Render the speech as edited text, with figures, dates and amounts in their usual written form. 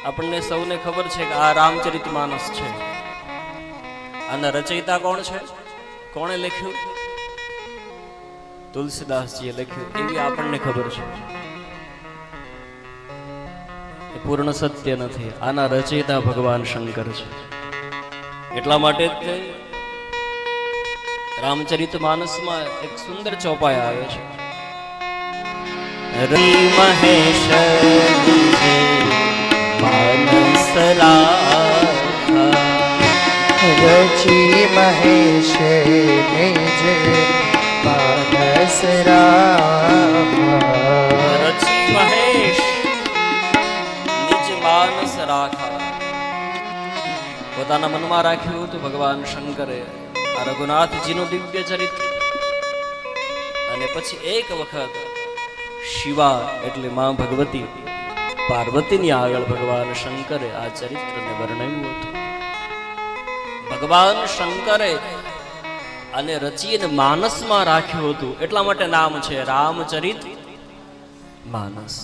આપણને સૌને ખબર છે કે આ રામચરિત માનસ છે. આના રચયિતા કોણ છે? કોણે લખ્યું? તુલસીદાસજીએ લખ્યું એવી આપણને ખબર છે. એ પૂર્ણ સત્ય નથી. આના રચયિતા ભગવાન શંકર છે. એટલા માટે જ રામચરિત માનસમાં એક સુંદર ચોપાઈ આવે છે. રવિ મહેશ માનસ રાખા, રચી મહેશ નિજ માનસ રાખા, રચી મહેશ નિજ માનસ રાખા. પોતાના મનમાં રાખ્યું હતું ભગવાન શંકરે આ રઘુનાથજીનું દિવ્ય ચરિત્ર. અને પછી એક વખત શિવા એટલે માં ભગવતી પાર્વતીની આગળ ભગવાન શંકરે આ ચરિત્રને વર્ણવ્યું હતું. ભગવાન શંકરે આને રચીને માનસમાં રાખ્યું હતું. એટલા માટે નામ છે રામચરિત માનસ.